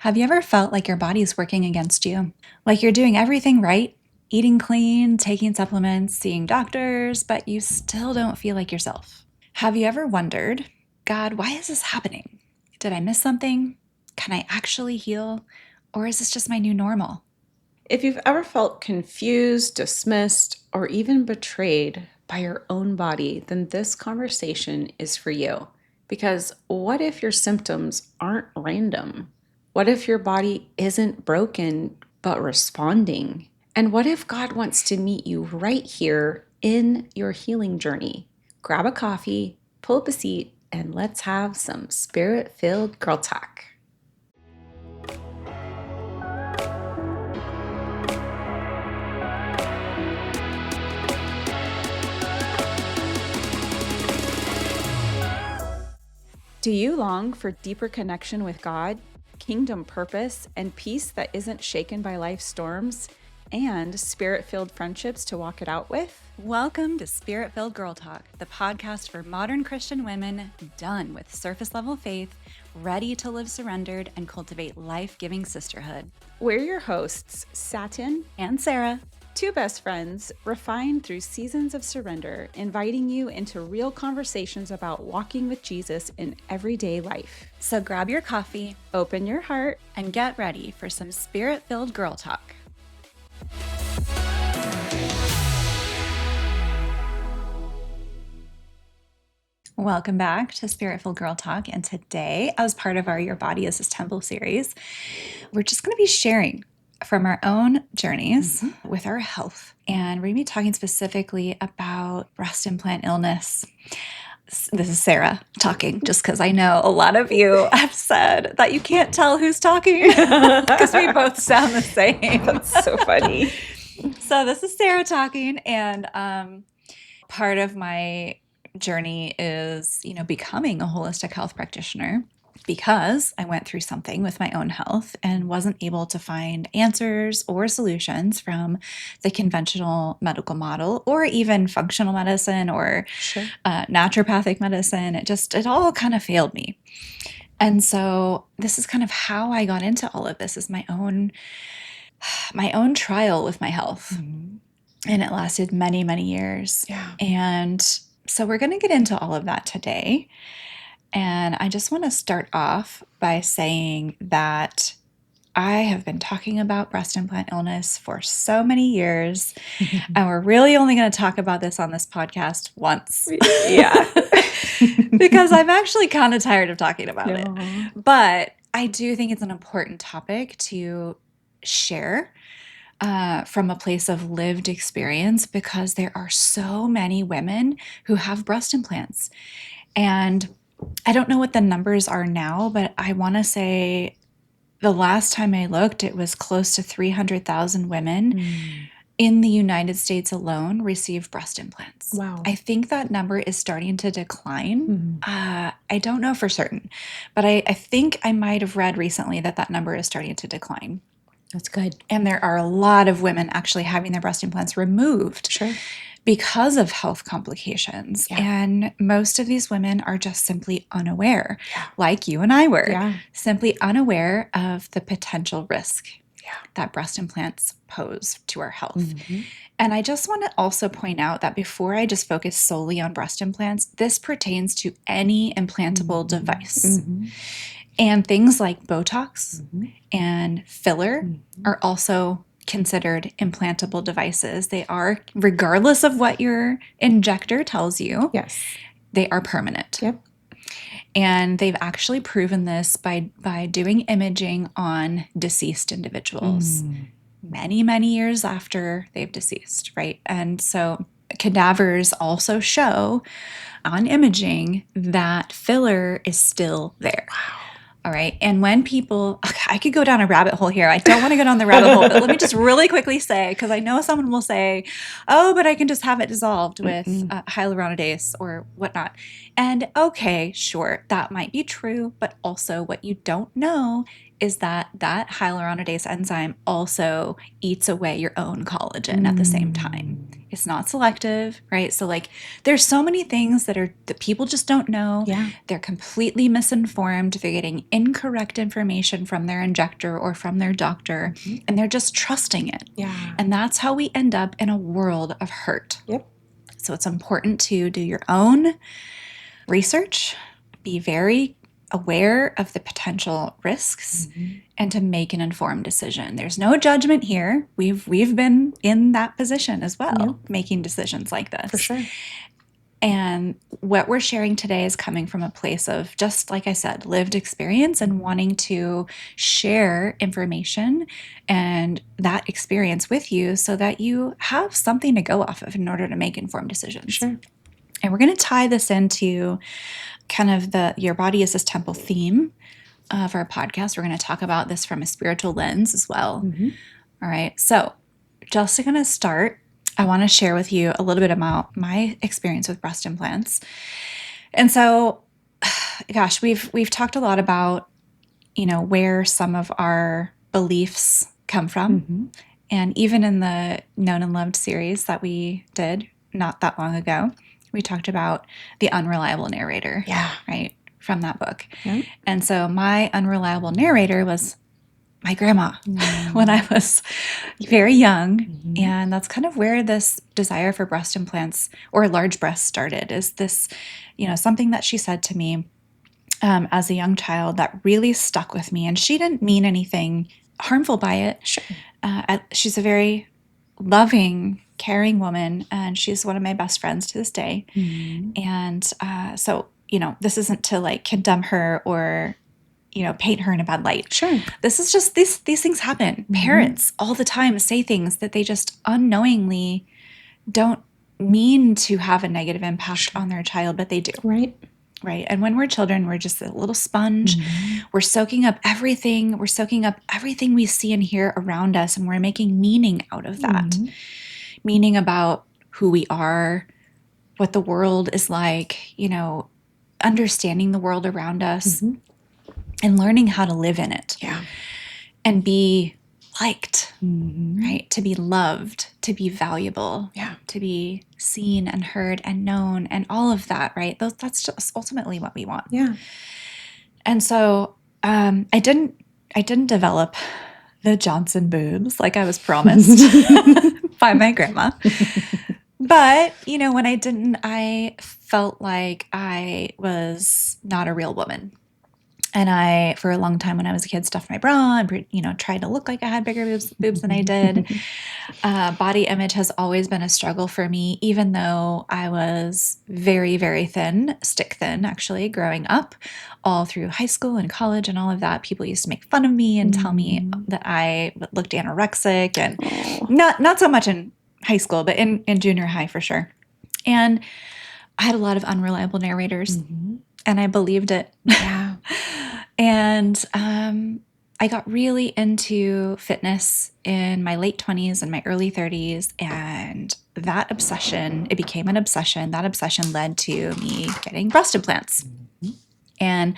Have you ever felt like your body's working against you? Like you're doing everything right, eating clean, taking supplements, seeing doctors, but you still don't feel like yourself? Have you ever wondered, God, why is this happening? Did I miss something? Can I actually heal? Or is this just my new normal? If you've ever felt confused, dismissed, or even betrayed by your own body, then this conversation is for you. Because what if your symptoms aren't random? What if your body isn't broken but responding? And what if God wants to meet you right here in your healing journey? Grab a coffee, pull up a seat, and let's have some spirit filled girl talk. Do you long for deeper connection with God, kingdom purpose, and peace that isn't shaken by life's storms, and spirit-filled friendships to walk it out with? Welcome to Spirit Filled Girl Talk, the podcast for modern Christian women done with surface level faith, ready to live surrendered and cultivate life-giving sisterhood. We're your hosts, Satin And Sarah. Two best friends, refined through seasons of surrender, inviting you into real conversations about walking with Jesus in everyday life. So grab your coffee, open your heart, and get ready for some spirit-filled girl talk. Welcome back to Spirit-Filled Girl Talk. And today, as part of our Your Body is His Temple series, we're just going to be sharing from our own journeys with our health. And we're going to be talking specifically about breast implant illness. This is Sarah talking, just because I know a lot of you have said that you can't tell who's talking because we both sound the same. That's so funny. So this is Sarah talking, and part of my journey is, becoming a holistic health practitioner, because I went through something with my own health and wasn't able to find answers or solutions from the conventional medical model or even functional medicine or naturopathic medicine. It all kind of failed me. And so this is kind of how I got into all of this, is my own trial with my health. And it lasted many, many years. Yeah. And so we're going to get into all of that today. And I just want to start off by saying that I have been talking about breast implant illness for so many years, and we're really only going to talk about this on this podcast once. Yeah. Because I'm actually kind of tired of talking about it. But I do think it's an important topic to share from a place of lived experience, because there are so many women who have breast implants. And I don't know what the numbers are now, but I want to say the last time I looked, it was close to 300,000 women in the United States alone receive breast implants. Wow. I think that number is starting to decline. I don't know for certain, but I think I might have read recently that number is starting to decline. That's good. And there are a lot of women actually having their breast implants removed. Sure. Because of health complications. Yeah. And most of these women are just simply unaware, like you and I were, simply unaware of the potential risk that breast implants pose to our health. And I just want to also point out that before I just focus solely on breast implants, this pertains to any implantable device. And things like Botox and filler are also considered implantable devices. They are, regardless of what your injector tells you, they are permanent. Yep. And they've actually proven this by doing imaging on deceased individuals many, many years after they've deceased, right? And so cadavers also show on imaging that filler is still there. Wow. All right. And when people, I could go down a rabbit hole here. I don't want to go down the rabbit hole, but let me just really quickly say, because I know someone will say, oh, but I can just have it dissolved with hyaluronidase or whatnot. And okay, sure, that might be true. But also what you don't know is that hyaluronidase enzyme also eats away your own collagen at the same time. It's not selective, right? So like there's so many things that people just don't know. Yeah. They're completely misinformed. They're getting incorrect information from their injector or from their doctor, and they're just trusting it. Yeah. And that's how we end up in a world of hurt. Yep. So it's important to do your own research, be very aware of the potential risks, and to make an informed decision. There's no judgment here. We've been in that position as well, making decisions like this. For sure. And what we're sharing today is coming from a place of, just like I said, lived experience and wanting to share information and that experience with you so that you have something to go off of in order to make informed decisions. Sure. And we're going to tie this into kind of your body is this temple theme of our podcast. We're going to talk about this from a spiritual lens as well. All right. So just to kind of start, I want to share with you a little bit about my experience with breast implants. And so, gosh, we've talked a lot about, where some of our beliefs come from. And even in the Known and Loved series that we did not that long ago, we talked about the unreliable narrator. Yeah. Right. From that book. Yeah. And so my unreliable narrator was my grandma when I was very young. And that's kind of where this desire for breast implants or large breasts started, is this, something that she said to me as a young child that really stuck with me. And she didn't mean anything harmful by it. Sure. She's a very loving, caring woman, and she's one of my best friends to this day. And so, this isn't to like condemn her or, paint her in a bad light. Sure. This is just, these things happen. Parents all the time say things that they just unknowingly don't mean to have a negative impact on their child, but they do. Right. Right. And when we're children, we're just a little sponge. We're soaking up everything. We're soaking up everything we see and hear around us, and we're making meaning out of that. Meaning about who we are, what the world is like, understanding the world around us and learning how to live in it. Yeah. And be liked, right? To be loved, to be valuable, to be seen and heard and known and all of that, right? That's just ultimately what we want. Yeah. And so I didn't develop the Johnson boobs like I was promised by my grandma. But, when I didn't, I felt like I was not a real woman. And I, for a long time when I was a kid, stuffed my bra and, tried to look like I had bigger boobs than I did. Body image has always been a struggle for me, even though I was very, very thin, stick thin, actually, growing up, all through high school and college and all of that. People used to make fun of me and tell me that I looked anorexic, and not so much in high school, but in junior high for sure. And I had a lot of unreliable narrators, and I believed it. Yeah. And I got really into fitness in my late 20s and my early 30s. And that obsession, it became an obsession. That obsession led to me getting breast implants. And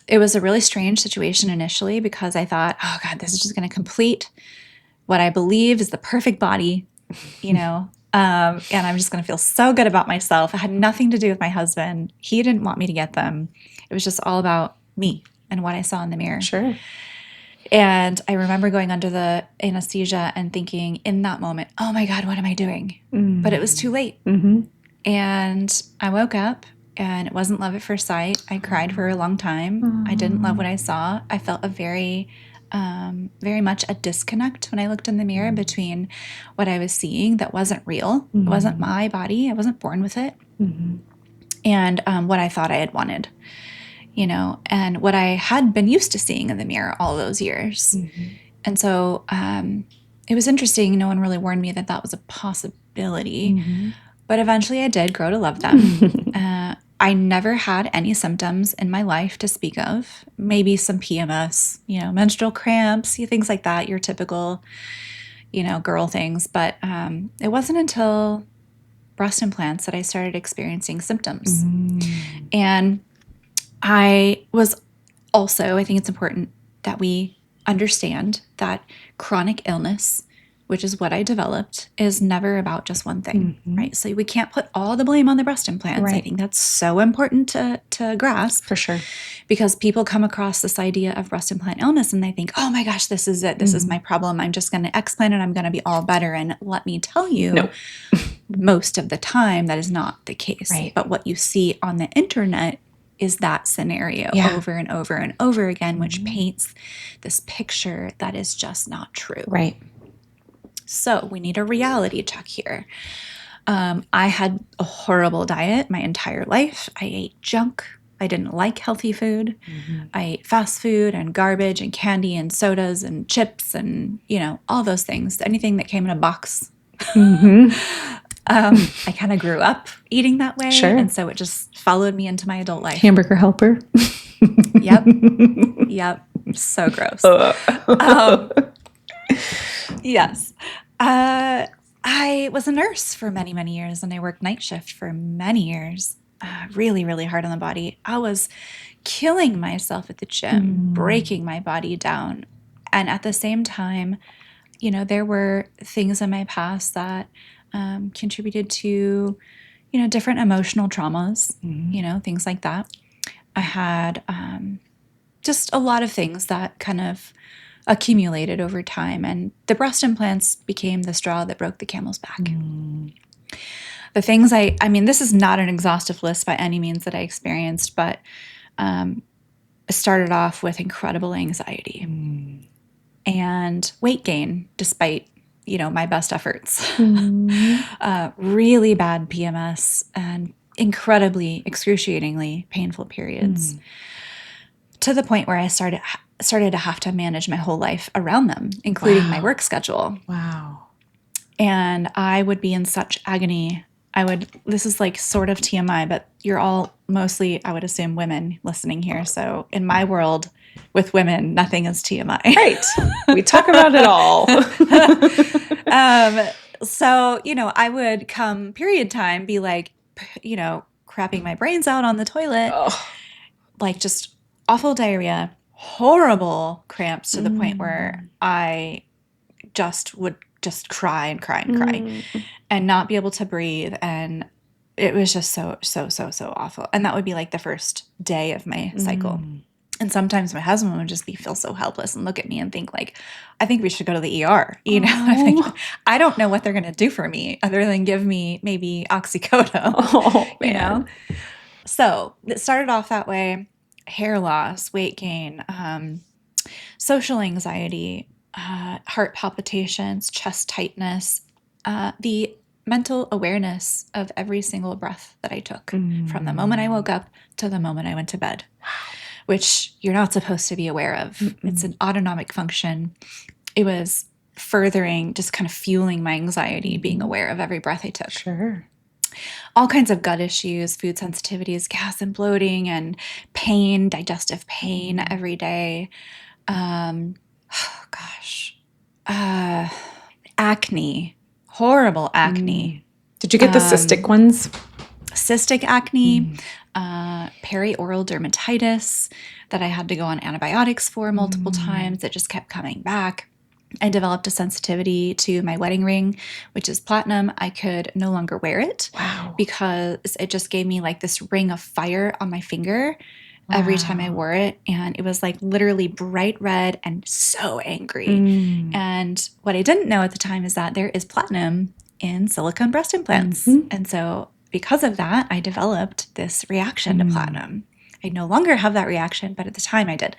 it was a really strange situation initially because I thought, oh God, this is just going to complete what I believe is the perfect body, and I'm just going to feel so good about myself. It had nothing to do with my husband. He didn't want me to get them. It was just all about me and what I saw in the mirror. Sure. And I remember going under the anesthesia and thinking in that moment, oh my God, what am I doing? But it was too late. And I woke up and it wasn't love at first sight. I cried for a long time. I didn't love what I saw. I felt very much a disconnect when I looked in the mirror between what I was seeing that wasn't real. It wasn't my body. I wasn't born with it. And what I thought I had wanted. And what I had been used to seeing in the mirror all those years. And so it was interesting. No one really warned me that that was a possibility. But eventually I did grow to love them. I never had any symptoms in my life to speak of. Maybe some PMS, menstrual cramps, things like that, your typical, girl things. But it wasn't until breast implants that I started experiencing symptoms. And I was also, I think it's important that we understand that chronic illness, which is what I developed, is never about just one thing, right? So we can't put all the blame on the breast implants. Right. I think that's so important to grasp. For sure. Because people come across this idea of breast implant illness and they think, oh my gosh, this is it. This is my problem. I'm just going to explant and I'm going to be all better. And let me tell you, most of the time that is not the case. Right. But what you see on the internet is that scenario over and over and over again, which paints this picture that is just not true. Right. So we need a reality check here. I had a horrible diet my entire life. I ate junk. I didn't like healthy food. I ate fast food and garbage and candy and sodas and chips and, all those things. Anything that came in a box. I kind of grew up eating that way. Sure. And so it just followed me into my adult life. Hamburger helper. Yep. So gross. Yes. I was a nurse for many, many years, and I worked night shift for many years. Really, really hard on the body. I was killing myself at the gym, breaking my body down. And at the same time, there were things in my past that contributed to, different emotional traumas, things like that. I had just a lot of things that kind of accumulated over time. And the breast implants became the straw that broke the camel's back. The things I mean, this is not an exhaustive list by any means that I experienced, but it started off with incredible anxiety and weight gain, despite, my best efforts. Really bad PMS and incredibly, excruciatingly painful periods. To the point where I started to have to manage my whole life around them, including my work schedule. Wow. And I would be in such agony. This is like sort of TMI, but you're all mostly, I would assume, women listening here. So in my world with women, nothing is TMI. Right. We talk about it all. So, I would come period time, be like, crapping my brains out on the toilet, like just awful diarrhea, horrible cramps to the point where I would just cry and cry and cry and not be able to breathe. And it was just so awful. And that would be like the first day of my cycle. And sometimes my husband would just feel so helpless and look at me and think like, I think we should go to the ER. I don't know what they're going to do for me other than give me maybe oxycodone, So it started off that way. Hair loss, weight gain, social anxiety, heart palpitations, chest tightness, the mental awareness of every single breath that I took from the moment I woke up to the moment I went to bed, which you're not supposed to be aware of. It's an autonomic function. It was furthering, just kind of fueling my anxiety, being aware of every breath I took. Sure. All kinds of gut issues, food sensitivities, gas and bloating, and pain, digestive pain every day. Acne, horrible acne. Did you get the cystic ones? Cystic acne, perioral dermatitis that I had to go on antibiotics for multiple times. It just kept coming back. I developed a sensitivity to my wedding ring, which is platinum. I could no longer wear it because it just gave me like this ring of fire on my finger every time I wore it. And it was like literally bright red and so angry. And what I didn't know at the time is that there is platinum in silicone breast implants. And so because of that, I developed this reaction to platinum. I no longer have that reaction, but at the time I did.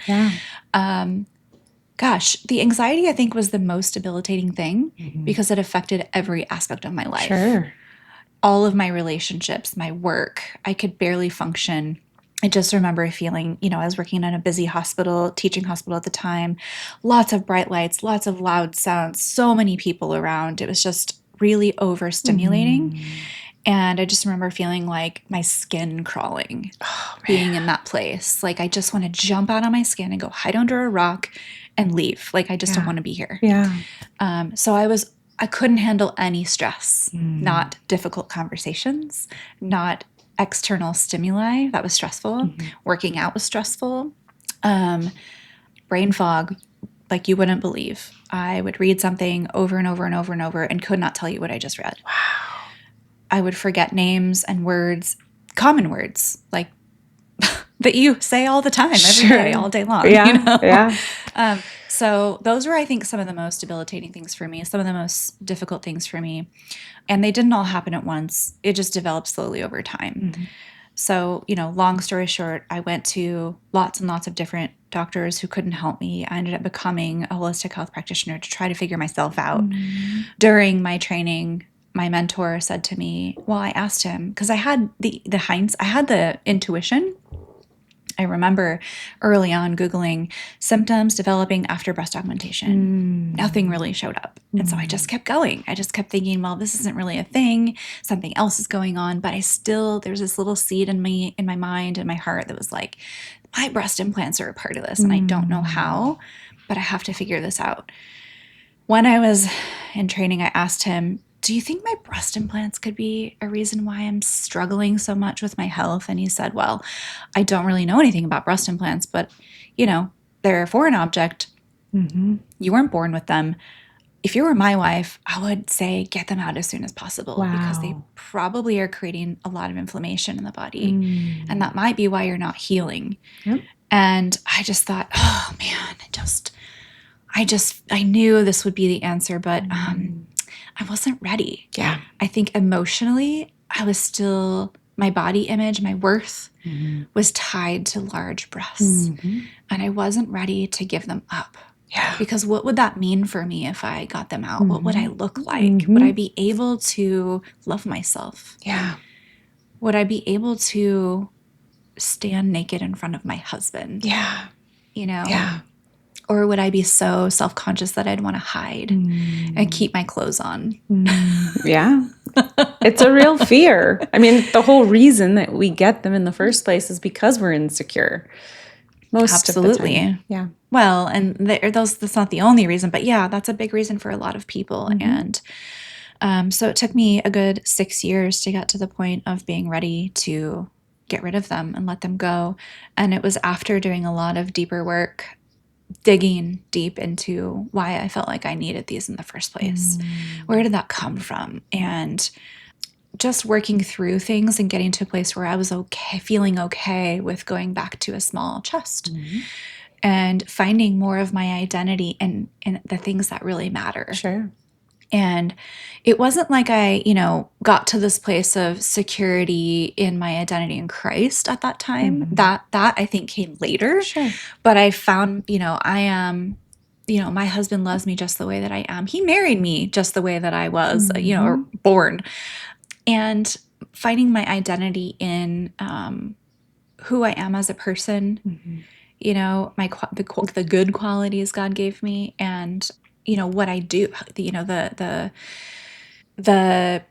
The anxiety, I think, was the most debilitating thing because it affected every aspect of my life. Sure. All of my relationships, my work, I could barely function. I just remember feeling, I was working in a busy teaching hospital at the time, lots of bright lights, lots of loud sounds, so many people around. It was just really overstimulating. And I just remember feeling like my skin crawling, being in that place. Like I just want to jump out on my skin and go hide under a rock and leave. Like I just don't want to be here. So I couldn't handle any stress, not difficult conversations, not external stimuli. That was stressful. Working out was stressful. brain fog like you wouldn't believe. I would read something over and over and over and over and could not tell you what I just read. Wow. I would forget names and words, common words, like that you say all the time, every day, all day long. Yeah, you know? yeah. So those were, I think, some of the most debilitating things for me, some of the most difficult things for me. And they didn't all happen at once. It just developed slowly over time. Mm-hmm. So, long story short, I went to lots and lots of different doctors who couldn't help me. I ended up becoming a holistic health practitioner to try to figure myself out. Mm-hmm. During my training, my mentor said to me, well, I asked him, because I had I had the intuition. I remember early on Googling symptoms developing after breast augmentation. Nothing really showed up. And so I just kept going. I just kept thinking, well, this isn't really a thing. Something else is going on. But there's this little seed in my mind and my heart that was like, my breast implants are a part of this. And I don't know how, but I have to figure this out. When I was in training, I asked him, do you think my breast implants could be a reason why I'm struggling so much with my health? And he said, well, I don't really know anything about breast implants, but, they're a foreign object. Mm-hmm. You weren't born with them. If you were my wife, I would say get them out as soon as possible because they probably are creating a lot of inflammation in the body. And that might be why you're not healing. Yep. And I just thought, oh man, I knew this would be the answer, but I wasn't ready. Yeah. I think emotionally, I was still, my body image, my worth was tied to large breasts. And I wasn't ready to give them up. Yeah. Because what would that mean for me if I got them out? What would I look like? Would I be able to love myself? Yeah. Would I be able to stand naked in front of my husband? Yeah. Yeah. Or would I be so self-conscious that I'd want to hide and keep my clothes on? Yeah. It's a real fear. I mean, the whole reason that we get them in the first place is because we're insecure. Most Absolutely. of the time. Yeah. Well, and that's not the only reason, but yeah, that's a big reason for a lot of people. And so it took me a good 6 years to get to the point of being ready to get rid of them and let them go. And it was after doing a lot of deeper work, digging deep into why I felt like I needed these in the first place. Where did that come from? And just working through things and getting to a place where I was okay, feeling okay with going back to a small chest and finding more of my identity in the things that really matter. Sure. And it wasn't like I, got to this place of security in my identity in Christ at that time. That I think came later. Sure. But I found, I am, my husband loves me just the way that I am. He married me just the way that I was, or born. And finding my identity in who I am as a person, the good qualities God gave me, and what I do, the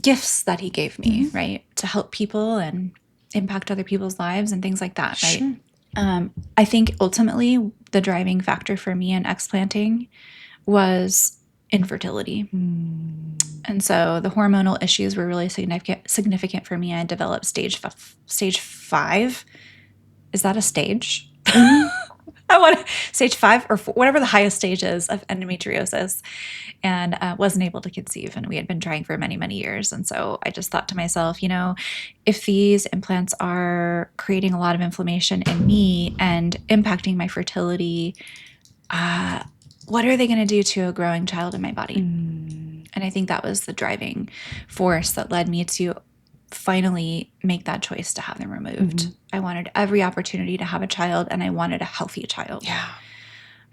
gifts that He gave me, right, to help people and impact other people's lives and things like that, right? Sure. I think ultimately the driving factor for me in explanting was infertility. And so the hormonal issues were really significant for me. I developed stage 5. Is that a stage? I want stage 5 or 4, whatever the highest stage is of endometriosis, and wasn't able to conceive. And we had been trying for many, many years. And so I just thought to myself, if these implants are creating a lot of inflammation in me and impacting my fertility, what are they going to do to a growing child in my body? And I think that was the driving force that led me to finally make that choice to have them removed. I wanted every opportunity to have a child, and I wanted a healthy child. Yeah.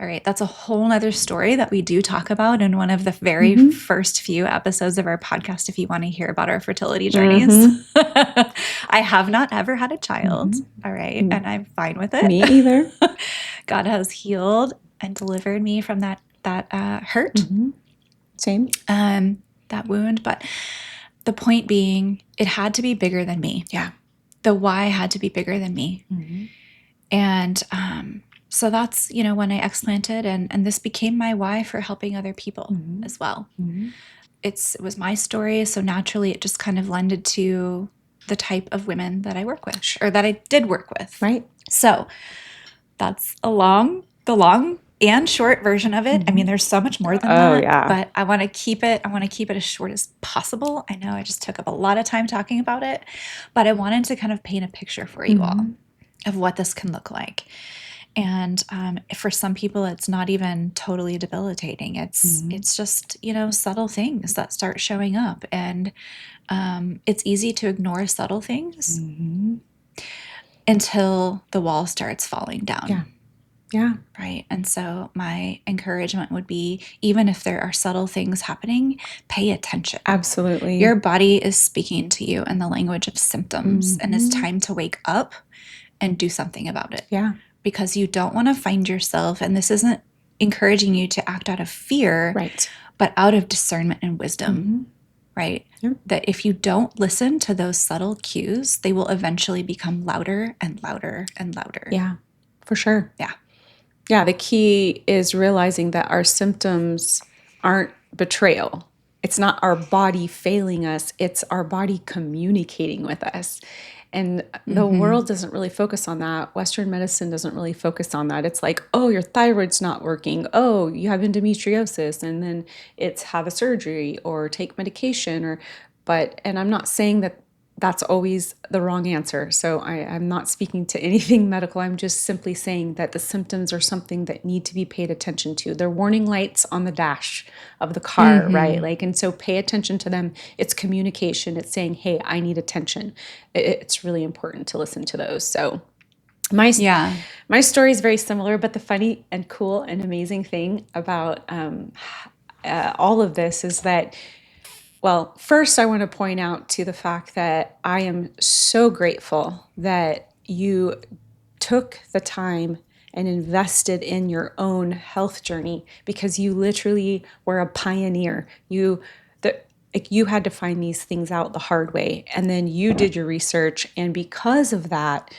All right. That's a whole nother story that we do talk about in one of the very first few episodes of our podcast, if you want to hear about our fertility journeys. I have not ever had a child. All right. And I'm fine with it. Me either. God has healed and delivered me from that hurt. Same. That wound. But the point being, it had to be bigger than me. Yeah. The why had to be bigger than me. And so that's, when I explanted, and this became my why for helping other people as well. It was my story. So naturally, it just kind of lended to the type of women that I work with, or that I did work with. Right. So that's a long the long and short version of it. I mean, there's so much more than Oh, that, yeah. but I want to keep it as short as possible. I know I just took up a lot of time talking about it, but I wanted to kind of paint a picture for you all of what this can look like. And for some people, it's not even totally debilitating. It's just, subtle things that start showing up, and it's easy to ignore subtle things until the wall starts falling down. Yeah. Yeah. Right. And so my encouragement would be, even if there are subtle things happening, pay attention. Absolutely. Your body is speaking to you in the language of symptoms, and it's time to wake up and do something about it. Yeah. Because you don't want to find yourself, and this isn't encouraging you to act out of fear, Right. but out of discernment and wisdom. Right? Yep. That if you don't listen to those subtle cues, they will eventually become louder and louder and louder. Yeah, for sure. Yeah. Yeah, the key is realizing that our symptoms aren't betrayal. It's not our body failing us, it's our body communicating with us. And the world doesn't really focus on that. Western medicine doesn't really focus on that. It's like, oh, your thyroid's not working. Oh, you have endometriosis. And then it's have a surgery or take medication and I'm not saying that that's always the wrong answer. So I'm not speaking to anything medical. I'm just simply saying that the symptoms are something that need to be paid attention to. They're warning lights on the dash of the car, right? And so pay attention to them. It's communication. It's saying, hey, I need attention. It's really important to listen to those. So my story is very similar, but the funny and cool and amazing thing about all of this is that, well, first, I want to point out to the fact that I am so grateful that you took the time and invested in your own health journey, because you literally were a pioneer. You had to find these things out the hard way, and then you did your research, and because of that,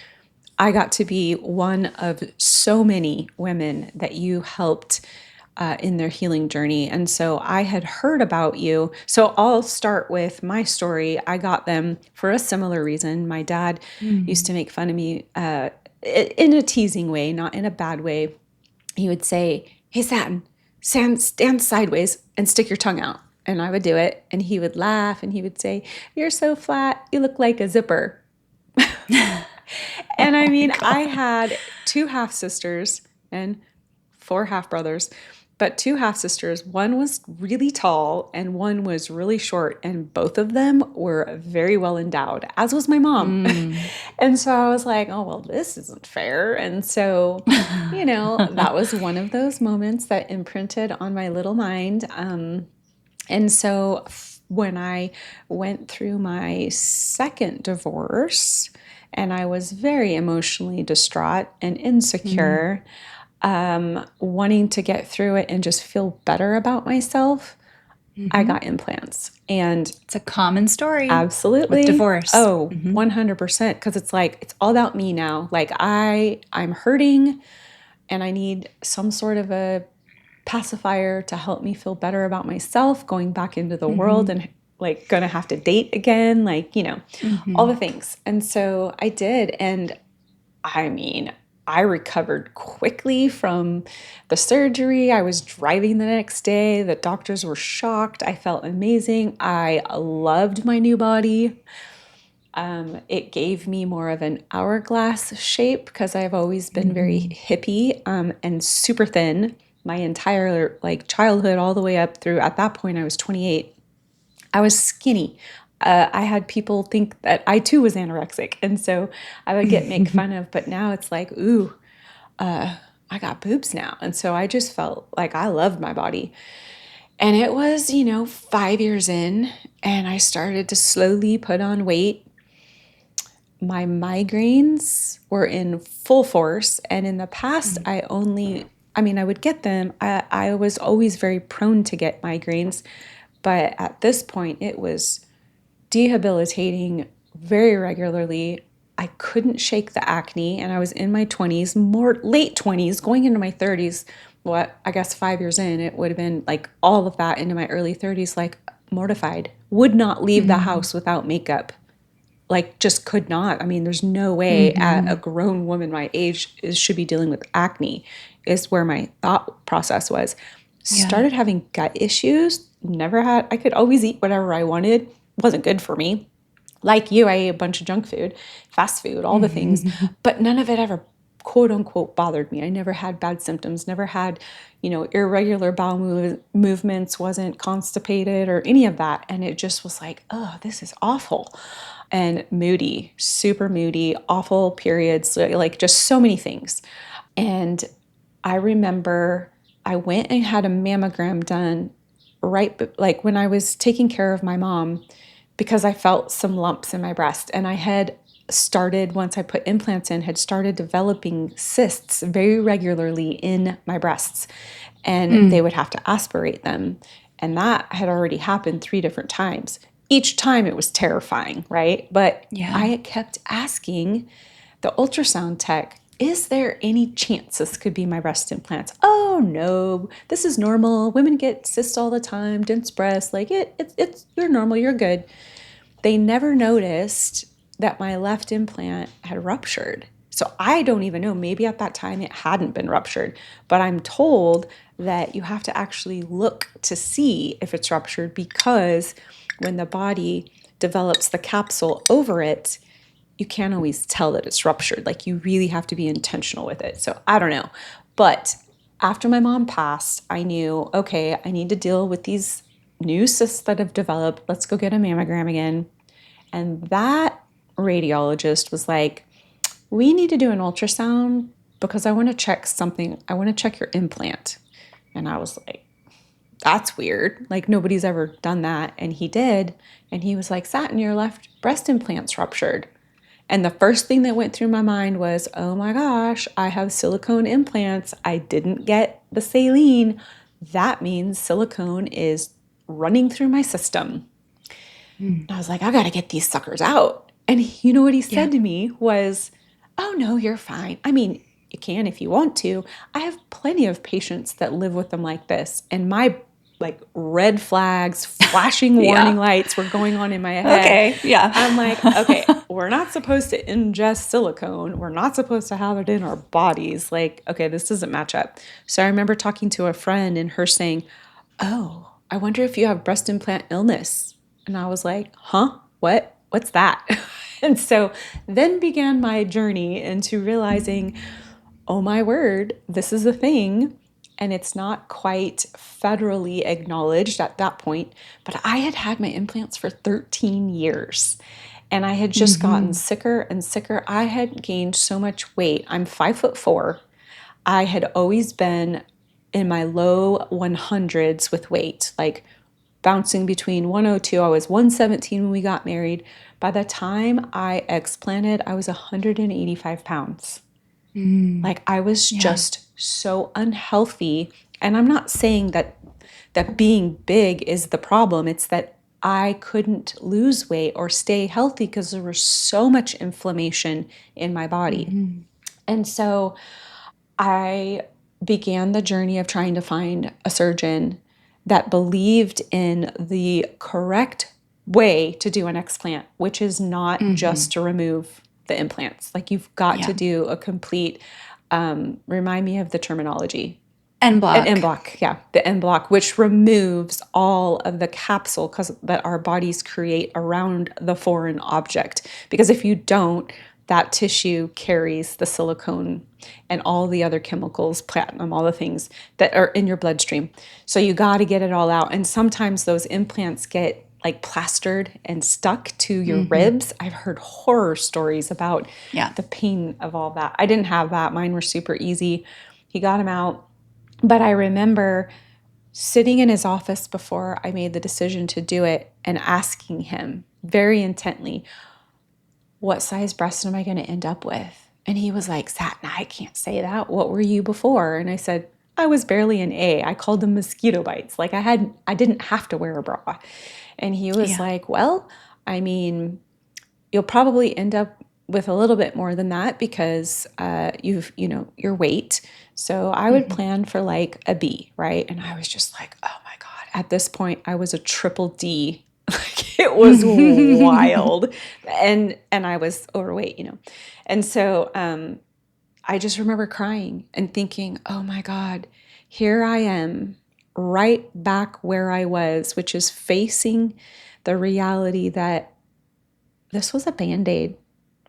I got to be one of so many women that you helped in their healing journey. And so I had heard about you. So I'll start with my story. I got them for a similar reason. My dad used to make fun of me in a teasing way, not in a bad way. He would say, hey, Satin, stand sideways and stick your tongue out. And I would do it. And he would laugh and he would say, you're so flat. You look like a zipper. And I mean, I had 2 half sisters and 4 half brothers, but 2 half sisters. One was really tall and one was really short, and both of them were very well endowed, as was my mom. And so I was like, oh, well, this isn't fair. And so, that was one of those moments that imprinted on my little mind. And so when I went through my second divorce, and I was very emotionally distraught and insecure, wanting to get through it and just feel better about myself, I got implants. And it's a common story. Absolutely. With divorce. Oh, 100%. Because it's like, it's all about me now. Like I'm hurting and I need some sort of a pacifier to help me feel better about myself, going back into the world and like gonna have to date again, all the things. And so I did. And I mean, I recovered quickly from the surgery. I was driving the next day. The doctors were shocked. I felt amazing. I loved my new body. It gave me more of an hourglass shape because I've always been very hippie and super thin my entire childhood, all the way up through, at that point I was 28. I was skinny. I had people think that I too was anorexic, and so I would get make fun of. But now it's like, ooh, I got boobs now, and so I just felt like I loved my body. And it was, 5 years in, and I started to slowly put on weight. My migraines were in full force, and in the past, I would get them. I was always very prone to get migraines, but at this point, it was debilitating very regularly. I couldn't shake the acne, and I was in my 20s, more late 20s, going into my 30s. I guess 5 years in, it would have been like all of that into my early 30s, like mortified, would not leave the house without makeup. Just could not. I mean, there's no way a grown woman my age should be dealing with acne. is where my thought process was. Started having gut issues. I could always eat whatever I wanted. Wasn't good for me. Like you, I ate a bunch of junk food, fast food, all the things, but none of it ever quote unquote bothered me. I never had bad symptoms, never had, irregular bowel movements, wasn't constipated or any of that. And it just was like, oh, this is awful. And moody, super moody, awful periods, like just so many things. And I remember I went and had a mammogram done like when I was taking care of my mom, because I felt some lumps in my breast, and I had started, once I put implants in, had started developing cysts very regularly in my breasts, and they would have to aspirate them. And that had already happened 3 different times. Each time it was terrifying, right? But I kept asking the ultrasound tech, is there any chance this could be my breast implants? Oh no, this is normal. Women get cysts all the time, dense breasts. Like you're normal, you're good. They never noticed that my left implant had ruptured. So I don't even know. Maybe at that time it hadn't been ruptured, but I'm told that you have to actually look to see if it's ruptured, because when the body develops the capsule over it, you can't always tell that it's ruptured. Like, you really have to be intentional with it. So I don't know. But after my mom passed, I knew, okay, I need to deal with these new cysts that have developed. Let's go get a mammogram again. And that radiologist was like, we need to do an ultrasound because I want to check something. I want to check your implant. And I was like, that's weird. Like, nobody's ever done that. And he did. And he was like, Satin, your left breast implant's ruptured. And the first thing that went through my mind was, oh my gosh, I have silicone implants. I didn't get the saline. That means silicone is running through my system. And I was like, I got to get these suckers out. And you know what he said to me was, oh no, you're fine. I mean, you can if you want to. I have plenty of patients that live with them like this. And my red flags, flashing warning lights were going on in my head. Okay, yeah. I'm like, okay, we're not supposed to ingest silicone. We're not supposed to have it in our bodies. Like, okay, this doesn't match up. So I remember talking to a friend and her saying, oh, I wonder if you have breast implant illness. And I was like, huh? What? What's that? And so then began my journey into realizing, oh my word, this is a thing. And it's not quite federally acknowledged at that point, but I had had my implants for 13 years and I had just gotten sicker and sicker. I had gained so much weight. I'm 5'4". I had always been in my low 100s with weight, like bouncing between 102. I was 117 when we got married. By the time I explanted, I was 185 pounds. Like, I was just so unhealthy. And I'm not saying that being big is the problem. It's that I couldn't lose weight or stay healthy because there was so much inflammation in my body. And so I began the journey of trying to find a surgeon that believed in the correct way to do an explant, which is not just to remove the implants. Like, you've got to do a complete, remind me of the terminology. En bloc. An en bloc, yeah, the en bloc, which removes all of the capsule that our bodies create around the foreign object. Because if you don't, that tissue carries the silicone and all the other chemicals, platinum, all the things that are in your bloodstream. So you got to get it all out. And sometimes those implants get like plastered and stuck to your ribs. I've heard horror stories about the pain of all that. I didn't have that. Mine were super easy. He got them out. But I remember sitting in his office before I made the decision to do it and asking him very intently, what size breast am I going to end up with? And he was like, Satin, I can't say that. What were you before? And I said, I was barely an A. I called them mosquito bites. Like, I didn't have to wear a bra. And he was like, well, I mean, you'll probably end up with a little bit more than that because your weight. So I would plan for like a B, right? And I was just like, oh my God. At this point, I was a triple D. Like, it was wild. And I was overweight, And so I just remember crying and thinking, oh my God, here I am right back where I was, which is facing the reality that this was a Band-Aid.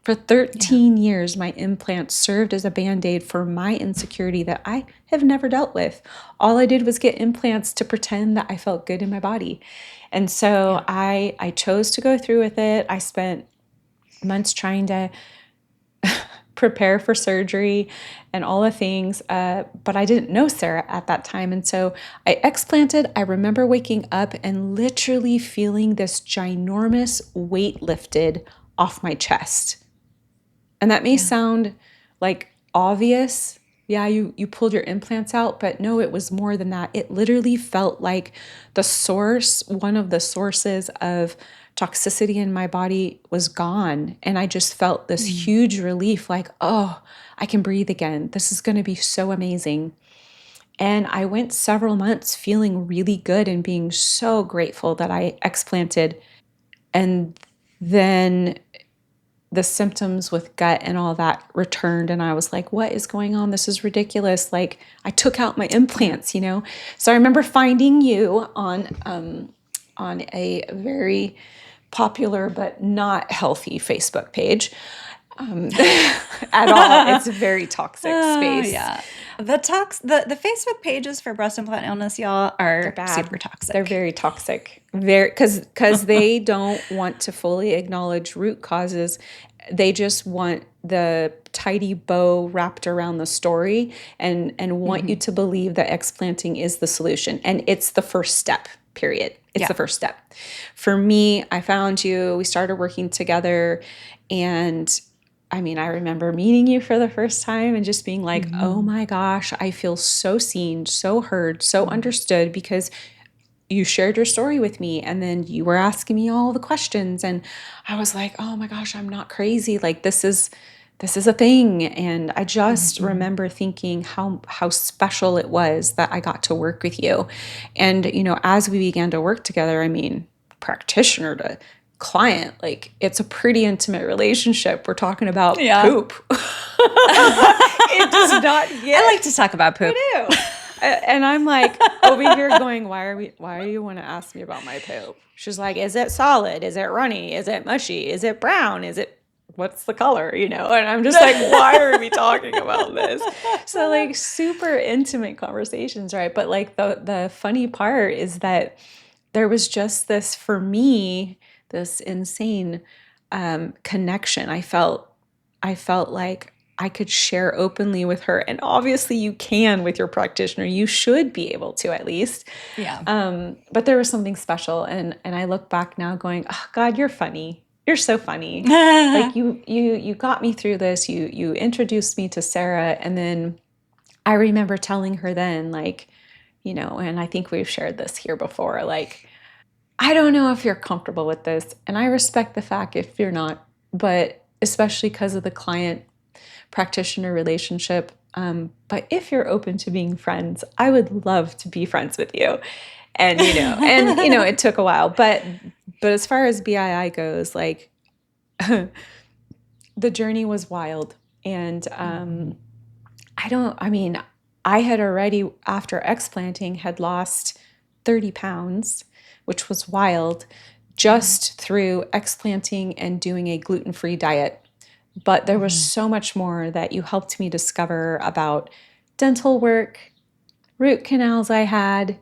For 13 years, my implant served as a Band-Aid for my insecurity that I have never dealt with. All I did was get implants to pretend that I felt good in my body. And so I chose to go through with it. I spent months trying to prepare for surgery and all the things, but I didn't know Sarah at that time. And so I explanted. I remember waking up and literally feeling this ginormous weight lifted off my chest. And that may sound like obvious. Yeah, you pulled your implants out, but no, it was more than that. It literally felt like the source, one of the sources of toxicity in my body was gone. And I just felt this huge relief, like, oh, I can breathe again. This is going to be so amazing. And I went several months feeling really good and being so grateful that I explanted. And then the symptoms with gut and all that returned, and I was like, what is going on? This is ridiculous. Like, I took out my implants, you know? So I remember finding you on a very popular but not healthy Facebook page at all. It's a very toxic space. Yeah. The Facebook pages for breast implant illness, y'all, are super toxic. They're very toxic. Very, because they don't want to fully acknowledge root causes. They just want the tidy bow wrapped around the story and want you to believe that explanting is the solution. And it's the first step, period. It's the first step. For me, I found you, we started working together, and I mean, I remember meeting you for the first time and just being like, oh my gosh, I feel so seen, so heard, so understood, because you shared your story with me, and then you were asking me all the questions, and I was like, oh my gosh, I'm not crazy. Like, this is a thing. And I just remember thinking how special it was that I got to work with you. And, you know, as we began to work together, I mean, practitioner to client, like, it's a pretty intimate relationship. We're talking about poop. It does not get. I like to talk about poop. I do. And I'm like over here going, why are you want to ask me about my poop? She's like, is it solid? Is it runny? Is it mushy? Is it brown? What's the color? You know? And I'm just like, why are we talking about this? So, like, super intimate conversations, right? But like the funny part is that there was just this, for me, this insane connection. I felt like I could share openly with her. And obviously you can with your practitioner. You should be able to, at least. Yeah. But there was something special. And I look back now going, oh God, you're funny. You're so funny. Like, you got me through this. You introduced me to Sarah. And then I remember telling her then, like, you know, and I think we've shared this here before, like, I don't know if you're comfortable with this. And I respect the fact if you're not, but especially because of the client practitioner relationship. But if you're open to being friends, I would love to be friends with you. And, you know, it took a while, but as far as BII goes, like, the journey was wild. And, I had already, after explanting, had lost 30 pounds, which was wild, just through explanting and doing a gluten-free diet. But there was so much more that you helped me discover about dental work, root canals I had,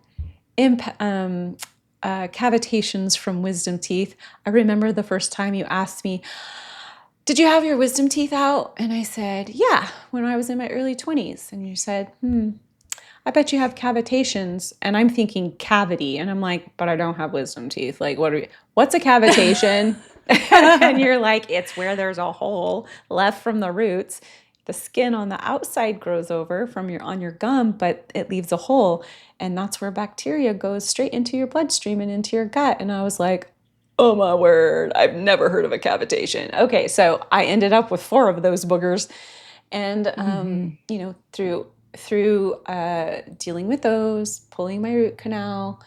cavitations from wisdom teeth. I remember the first time you asked me, did you have your wisdom teeth out? And I said, yeah, when I was in my early 20s. And you said, I bet you have cavitations. And I'm thinking cavity. And I'm like, but I don't have wisdom teeth. Like, what's a cavitation? And you're like, it's where there's a hole left from the roots. The skin on the outside grows over on your gum, but it leaves a hole. And that's where bacteria goes straight into your bloodstream and into your gut. And I was like, oh my word, I've never heard of a cavitation. Okay, so I ended up with 4 of those boogers. And, you know, through dealing with those, pulling my root canal,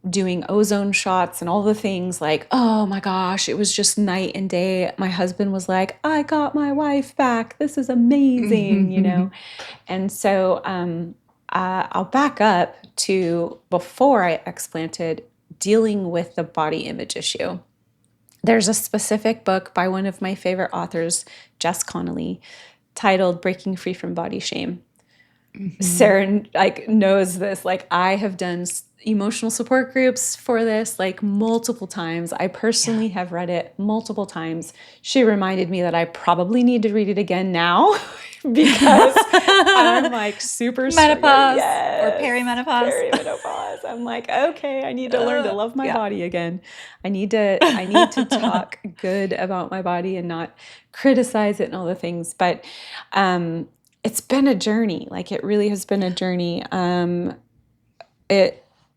doing ozone shots and all the things, like, oh my gosh, it was just night and day. My husband was like, I got my wife back. This is amazing, you know? And so I'll back up to before I explanted, dealing with the body image issue. There's a specific book by one of my favorite authors, Jess Connolly, titled Breaking Free from Body Shame. Sarah like knows this. Like, I have done emotional support groups for this like multiple times. I personally have read it multiple times. She reminded me that I probably need to read it again now because I'm like super menopause yes, or perimenopause. Perimenopause. I'm like, okay, I need to learn to love my body again. I need to talk good about my body and not criticize it and all the things. But it's been a journey. Like, it really has been a journey.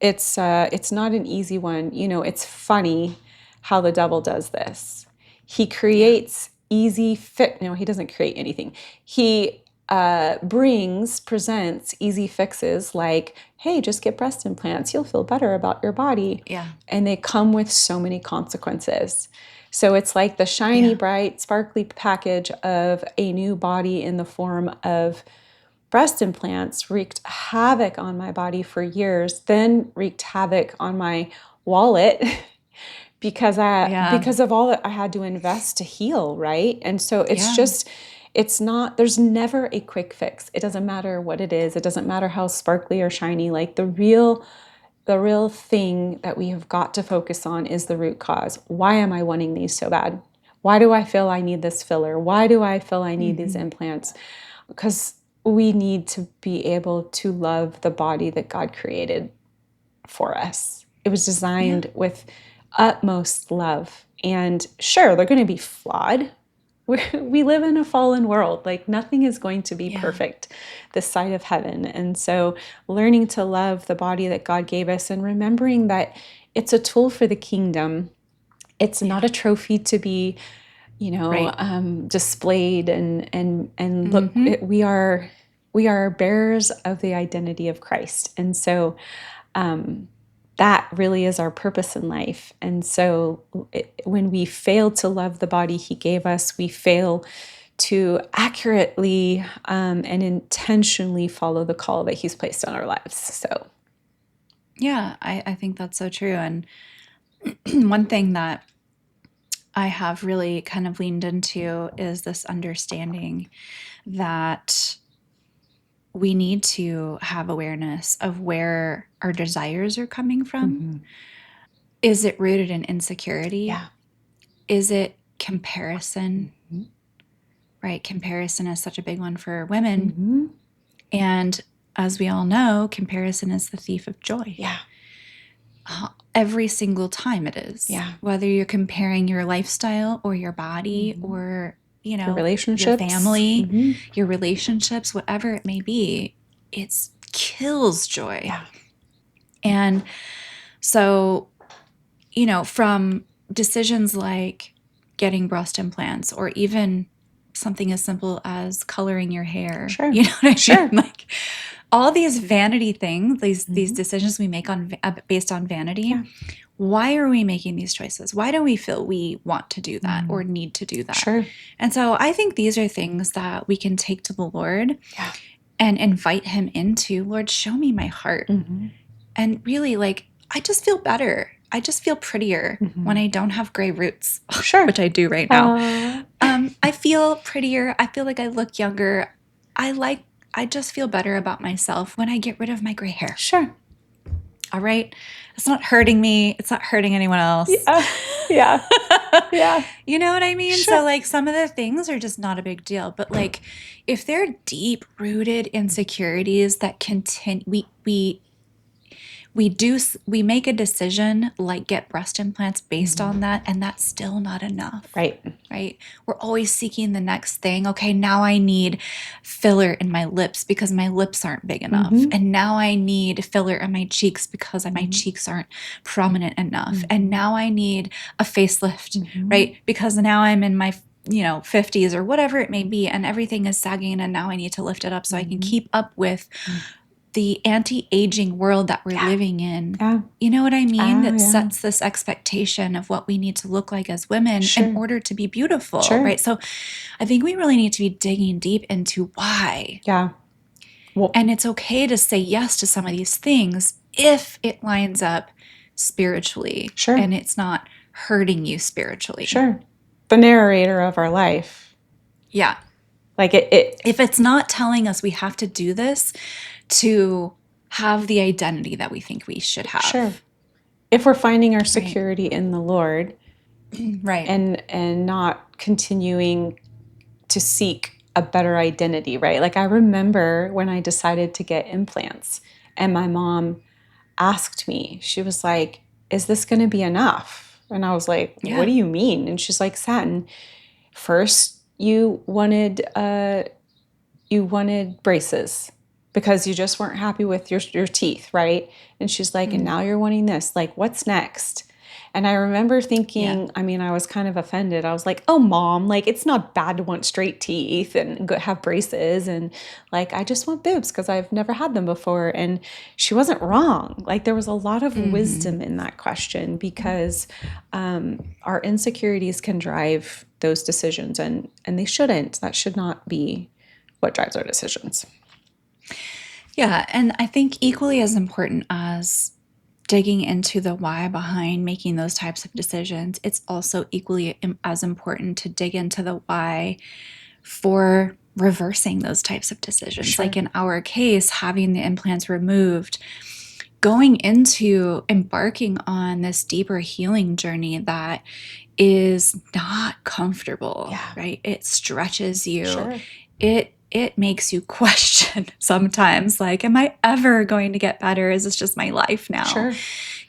It's not an easy one. You know, it's funny how the devil does this. He creates easy fit. No, he doesn't create anything. He presents easy fixes like, hey, just get breast implants. You'll feel better about your body. Yeah. And they come with so many consequences. So it's like the shiny, bright, sparkly package of a new body in the form of breast implants wreaked havoc on my body for years, then wreaked havoc on my wallet because of all that I had to invest to heal, right? And so it's not, there's never a quick fix. It doesn't matter what it is. It doesn't matter how sparkly or shiny. Like, the real thing that we have got to focus on is the root cause. Why am I wanting these so bad? Why do I feel I need this filler? Why do I feel I need these implants? Because we need to be able to love the body that God created for us. It was designed with utmost love. And sure, they're going to be flawed. We live in a fallen world. Like, nothing is going to be perfect this side of heaven. And so learning to love the body that God gave us and remembering that it's a tool for the kingdom. It's not a trophy to be, you know, displayed and look, we are bearers of the identity of Christ. And so that really is our purpose in life. And so when we fail to love the body he gave us, we fail to accurately and intentionally follow the call that he's placed on our lives. So yeah, I think that's so true. And one thing that I have really kind of leaned into is this understanding that we need to have awareness of where our desires are coming from. Is it rooted in insecurity? Yeah. Is it comparison? Right? Comparison is such a big one for women. And as we all know, comparison is the thief of joy. Yeah. Every single time it is. Yeah. Whether you're comparing your lifestyle or your body or, you know, Your relationships, your family, your relationships, whatever it may be, it kills joy. Yeah. And so, you know, from decisions like getting breast implants or even something as simple as coloring your hair. Sure. You know what I mean? Like, all these vanity things, these decisions we make on based on vanity. Yeah. Why are we making these choices? Why do we feel we want to do that or need to do that? Sure. And so I think these are things that we can take to the Lord and invite him into. Lord, show me my heart. And really, like, I just feel better. I just feel prettier when I don't have gray roots, which I do right now. I feel prettier. I feel like I look younger. I just feel better about myself when I get rid of my gray hair. Sure. All right. It's not hurting me. It's not hurting anyone else. Yeah. Yeah. You know what I mean? Sure. So, like, some of the things are just not a big deal. But, like, if they're deep rooted insecurities that continue, we make a decision like get breast implants based on that, and that's still not enough. Right. We're always seeking the next thing. Okay, now I need filler in my lips because my lips aren't big enough. And now I need filler in my cheeks because my cheeks aren't prominent enough. And now I need a facelift, right? Because now I'm in my 50s or whatever it may be, and everything is sagging, and now I need to lift it up so I can keep up with the anti-aging world that we're living in. Yeah. You know what I mean? That yeah. sets this expectation of what we need to look like as women Sure. in order to be beautiful, Sure. right? So I think we really need to be digging deep into why. Yeah. Well, And it's okay to say yes to some of these things if it lines up spiritually Sure. and it's not hurting you spiritually. Sure. The narrator of our life. Yeah. Like it If it's not telling us we have to do this to have the identity that we think we should have. Sure. If we're finding our security in the Lord, right, and not continuing to seek a better identity, right? Like I remember when I decided to get implants and my mom asked me, she was like, "Is this going to be enough?" And I was like, "What do you mean?" And she's like, "Satin, first you wanted braces because you just weren't happy with your teeth, right?" And she's like, "And now you're wanting this. Like, what's next?" And I remember thinking, I mean, I was kind of offended. I was like, "Oh, Mom, like it's not bad to want straight teeth and have braces. And like, I just want boobs because I've never had them before." And she wasn't wrong. Like there was a lot of wisdom in that question because our insecurities can drive those decisions and they shouldn't. That should not be what drives our decisions. Yeah. And I think equally as important as digging into the why behind making those types of decisions, it's also equally as important to dig into the why for reversing those types of decisions. Sure. Like in our case, having the implants removed, going into embarking on this deeper healing journey that is not comfortable, right? It stretches you. Sure. It makes you question sometimes, like, am I ever going to get better? Is this just my life now? Sure.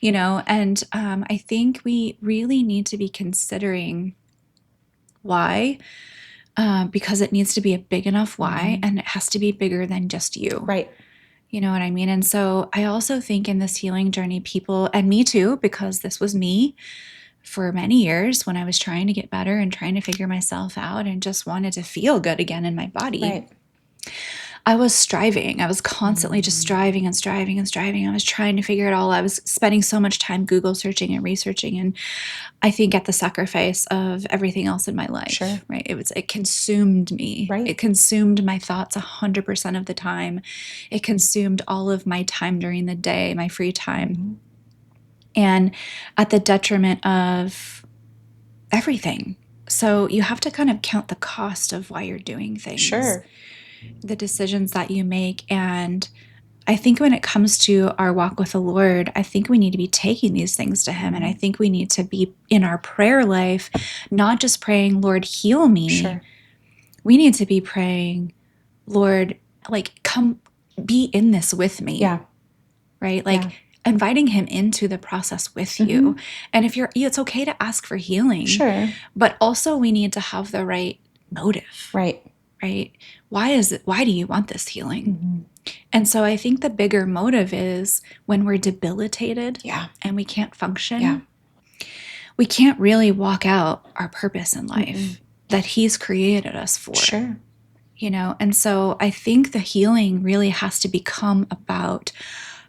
You know, and I think we really need to be considering why, because it needs to be a big enough why, and it has to be bigger than just you. Right. You know what I mean? And so I also think in this healing journey, people, and me too, because this was me for many years when I was trying to get better and trying to figure myself out and just wanted to feel good again in my body. Right. I was striving. I was constantly just striving and striving and striving. I was trying to figure it all. I was spending so much time Google searching and researching, and I think at the sacrifice of everything else in my life. Sure. Right? It consumed me. Right. It consumed my thoughts 100% of the time. It consumed all of my time during the day, my free time, and at the detriment of everything. So you have to kind of count the cost of why you're doing things. Sure. The decisions that you make. And I think when it comes to our walk with the Lord, I think we need to be taking these things to Him. And I think we need to be in our prayer life, not just praying, Lord, heal me. Sure. We need to be praying, Lord, like, come be in this with me. Yeah. Right? Like, inviting Him into the process with you. And if it's okay to ask for healing. Sure. But also we need to have the right motive. Right. Right? Why do you want this healing? And so I think the bigger motive is when we're debilitated and we can't function, we can't really walk out our purpose in life that He's created us for. Sure. You know, and so I think the healing really has to become about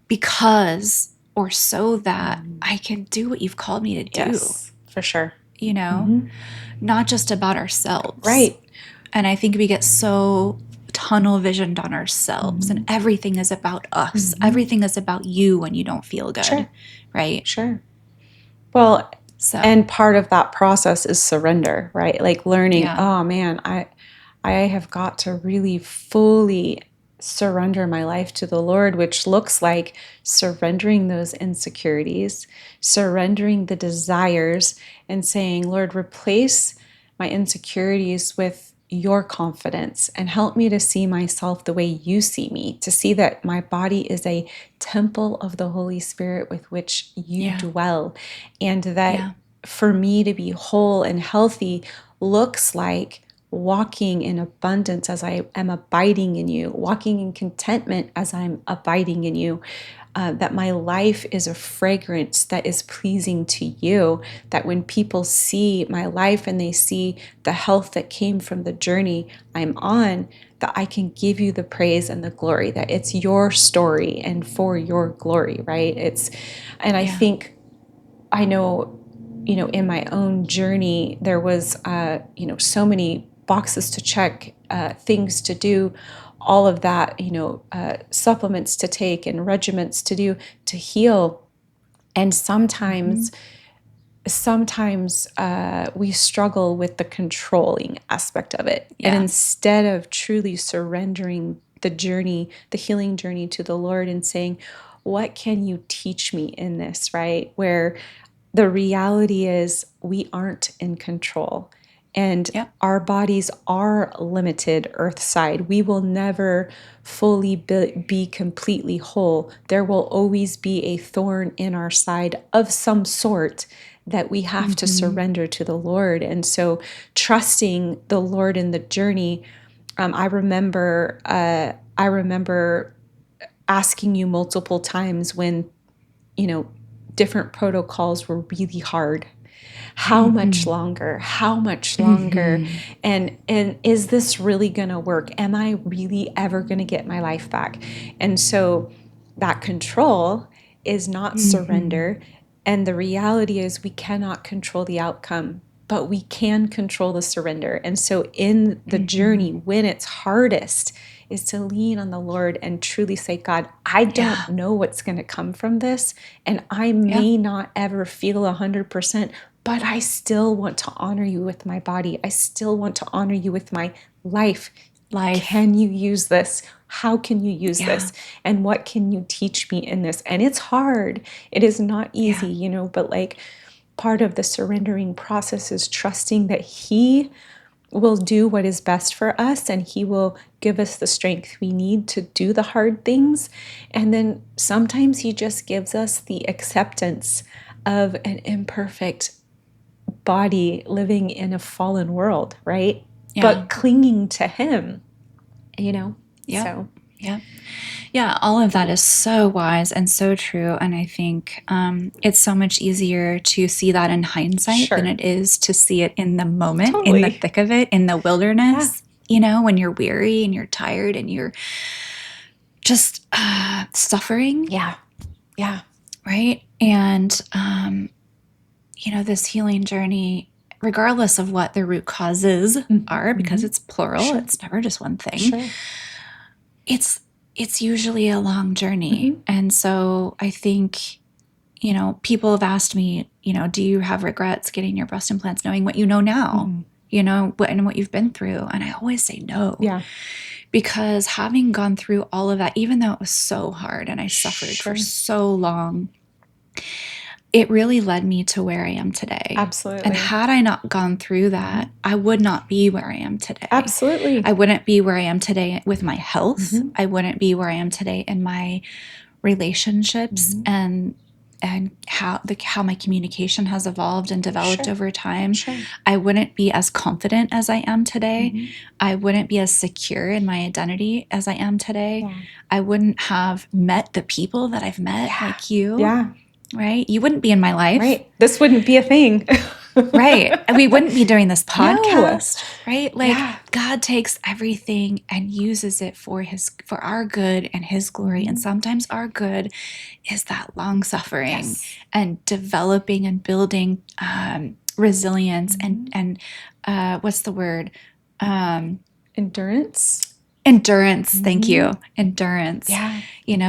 because or so that I can do what you've called me to do. Yes, for sure. You know, not just about ourselves. Right. And I think we get so tunnel visioned on ourselves and everything is about us. Everything is about you when you don't feel good. Sure. Right? Sure. Well, and part of that process is surrender, right? Like learning, oh man, I have got to really fully surrender my life to the Lord, which looks like surrendering those insecurities, surrendering the desires, and saying, Lord, replace my insecurities with your confidence and help me to see myself the way you see me, to see that my body is a temple of the Holy Spirit with which you dwell, and that for me to be whole and healthy looks like walking in abundance as I am abiding in you, walking in contentment as I'm abiding in you, that my life is a fragrance that is pleasing to you, that when people see my life and they see the health that came from the journey I'm on, that I can give you the praise and the glory, that it's your story and for your glory, right? And I think, I know, in my own journey, there was, so many boxes to check, things to do, all of that, supplements to take and regimens to do to heal. And sometimes we struggle with the controlling aspect of it. And instead of truly surrendering the healing journey to the Lord and saying, what can you teach me in this, right? Where the reality is we aren't in control. And our bodies are limited earthside. We will never fully be completely whole. There will always be a thorn in our side of some sort that we have to surrender to the Lord. And so trusting the Lord in the journey, I remember asking you multiple times when, different protocols were really hard. How much longer? How much longer? And is this really going to work? Am I really ever going to get my life back? And so that control is not surrender. And the reality is we cannot control the outcome, but we can control the surrender. And so in the journey, when it's hardest, is to lean on the Lord and truly say, God, I don't know what's going to come from this. And I may not ever feel 100%, but I still want to honor you with my body. I still want to honor you with my life. Can you use this? How can you use this? And what can you teach me in this? And it's hard. It is not easy, but like part of the surrendering process is trusting that He will do what is best for us, and He will give us the strength we need to do the hard things. And then sometimes He just gives us the acceptance of an imperfect body living in a fallen world, right? But clinging to Him, So Yeah, all of that is so wise and so true. And I think it's so much easier to see that in hindsight than it is to see it in the moment, in the thick of it, in the wilderness, when you're weary and you're tired and you're just suffering. Yeah. Right. And, this healing journey, regardless of what the root causes are, because it's plural, it's never just one thing. It's usually a long journey. And so I think, people have asked me, do you have regrets getting your breast implants, knowing what you know now, and what you've been through? And I always say no. Yeah. Because having gone through all of that, even though it was so hard and I suffered for so long, it really led me to where I am today. Absolutely. And had I not gone through that, I would not be where I am today. Absolutely. I wouldn't be where I am today with my health. I wouldn't be where I am today in my relationships and how my communication has evolved and developed over time. I wouldn't be as confident as I am today. I wouldn't be as secure in my identity as I am today. I wouldn't have met the people that I've met, like you. Right? You wouldn't be in my life. Right. This wouldn't be a thing. Right. And we wouldn't be doing this podcast. No. Right? Like God takes everything and uses it for our good and His glory. And sometimes our good is that long suffering and developing and building resilience and what's the word? Endurance. Endurance. Thank you. Endurance.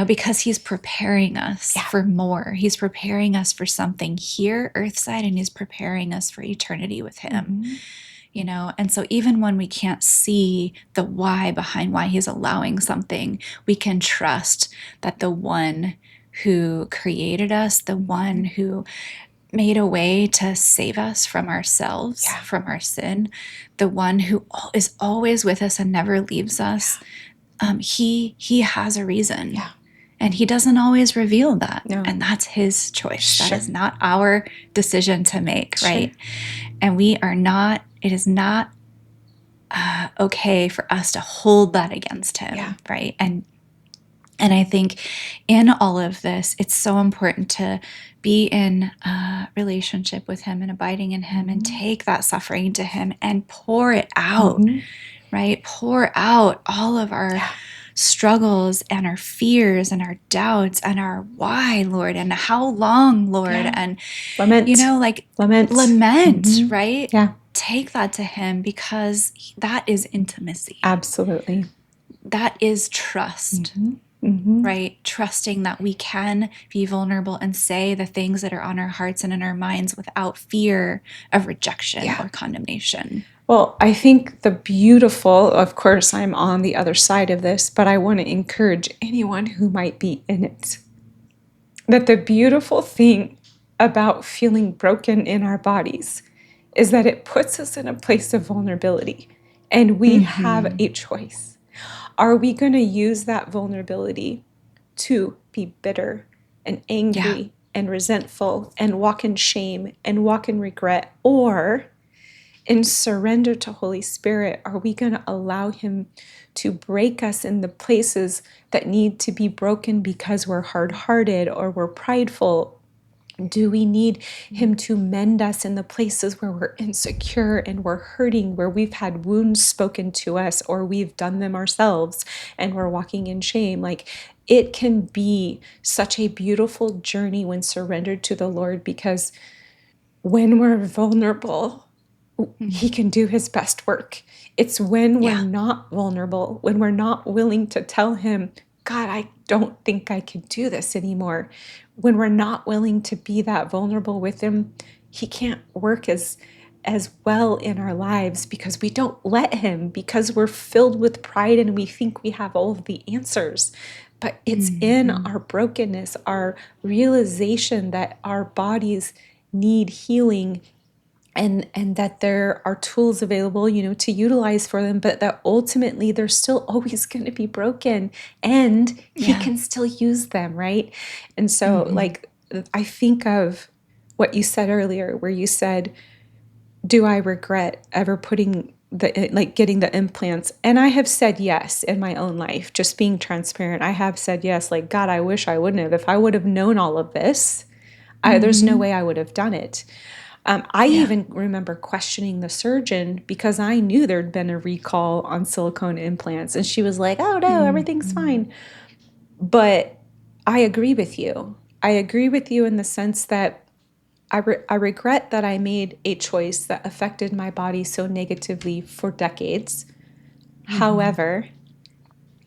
Because He's preparing us for more. He's preparing us for something here, earthside, and He's preparing us for eternity with Him. And so even when we can't see the why behind why He's allowing something, we can trust that the one who created us, the one who made a way to save us from ourselves, from our sin, the one who is always with us and never leaves us, he has a reason. And He doesn't always reveal that. No. And that's His choice. That is not our decision to make, right? And it is not okay for us to hold that against Him, right? And And I think in all of this, it's so important to be in a relationship with him and abiding in him and take that suffering to him and pour it out, right? Pour out all of our struggles and our fears and our doubts and our why, Lord, and how long, Lord, and lament, right? Yeah, Take that to him, because that is intimacy. absolutely. That is trust. Right? Trusting that we can be vulnerable and say the things that are on our hearts and in our minds without fear of rejection or condemnation. Well, I think of course, I'm on the other side of this, but I want to encourage anyone who might be in it, that the beautiful thing about feeling broken in our bodies is that it puts us in a place of vulnerability, and we have a choice. Are we going to use that vulnerability to be bitter and angry and resentful and walk in shame and walk in regret? Or in surrender to Holy Spirit, are we going to allow him to break us in the places that need to be broken because we're hard-hearted or we're prideful? Do we need him to mend us in the places where we're insecure and we're hurting, where we've had wounds spoken to us or we've done them ourselves and we're walking in shame? Like, it can be such a beautiful journey when surrendered to the Lord, because when we're vulnerable, he can do his best work. It's when we're not vulnerable, when we're not willing to tell him, God, I don't think I can do this anymore. When we're not willing to be that vulnerable with him, he can't work as well in our lives, because we don't let him, because we're filled with pride and we think we have all of the answers. But it's in our brokenness, our realization that our bodies need healing, and that there are tools available, to utilize for them, but that ultimately they're still always going to be broken, and he can still use them, right? And so, like, I think of what you said earlier, where you said, do I regret ever getting the implants? And I have said yes in my own life, just being transparent. I have said yes, like, God, I wish I wouldn't have. If I would have known all of this, there's no way I would have done it. I even remember questioning the surgeon, because I knew there'd been a recall on silicone implants. And she was like, oh, no, everything's fine. But I agree with you. I agree with you in the sense that I regret that I made a choice that affected my body so negatively for decades. However,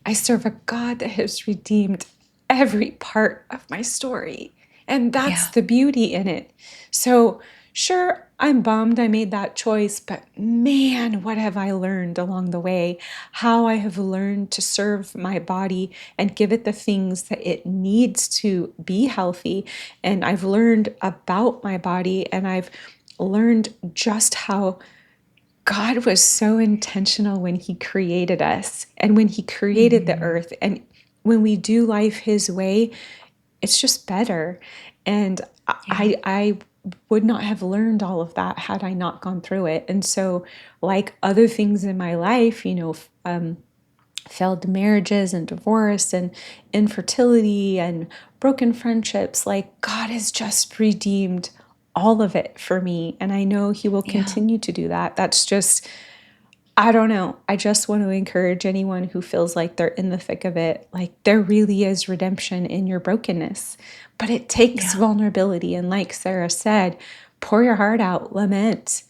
I serve a God that has redeemed every part of my story. And that's the beauty in it. So, sure, I'm bummed I made that choice, but man, what have I learned along the way? How I have learned to serve my body and give it the things that it needs to be healthy. And I've learned about my body, and I've learned just how God was so intentional when he created us and when he created the earth. And when we do life his way, it's just better. And I would not have learned all of that had I not gone through it. And so, like other things in my life, failed marriages and divorce and infertility and broken friendships, like, God has just redeemed all of it for me. And I know he will continue to do that. That's just, I don't know. I just want to encourage anyone who feels like they're in the thick of it. Like, there really is redemption in your brokenness, but it takes vulnerability. And like Sarah said, pour your heart out, lament,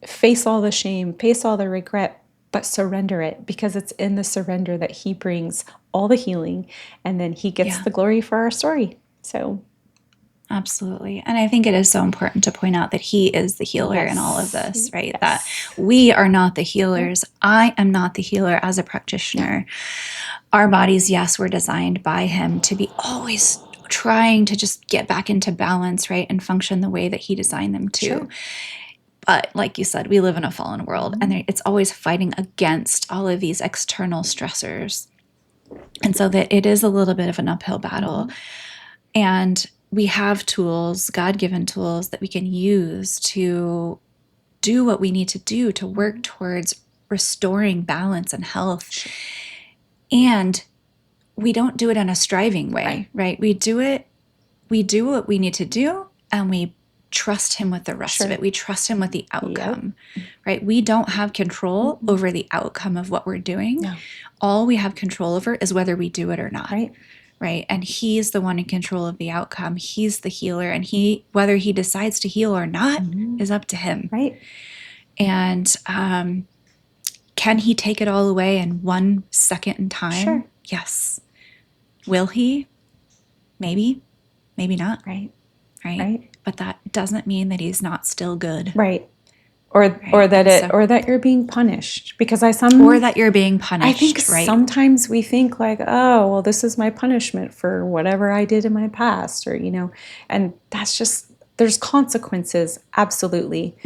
face all the shame, face all the regret, but surrender it, because it's in the surrender that he brings all the healing, and then he gets the glory for our story. So absolutely. And I think it is so important to point out that he is the healer in all of this, right? That we are not the healers. I am not the healer as a practitioner. Our bodies, yes, were designed by him to be always trying to just get back into balance, right? And function the way that he designed them to. Sure. But like you said, we live in a fallen world, and it's always fighting against all of these external stressors. And so that it is a little bit of an uphill battle. And we have tools, God-given tools, that we can use to do what we need to do to work towards restoring balance and health. And we don't do it in a striving way, right? We do what we need to do, and we trust him with the rest of it. We trust him with the outcome, right? We don't have control over the outcome of what we're doing. No. All we have control over is whether we do it or not. Right. And he's the one in control of the outcome. He's the healer, and whether he decides to heal or not is up to him. Right. And can he take it all away in 1 second in time? Sure. Yes. Will he? Maybe not. Right. But that doesn't mean that he's not still good. Right. Or that you're being punished, because or that you're being punished. I think sometimes we think like, oh, well, this is my punishment for whatever I did in my past, or and that's just, there's consequences, absolutely.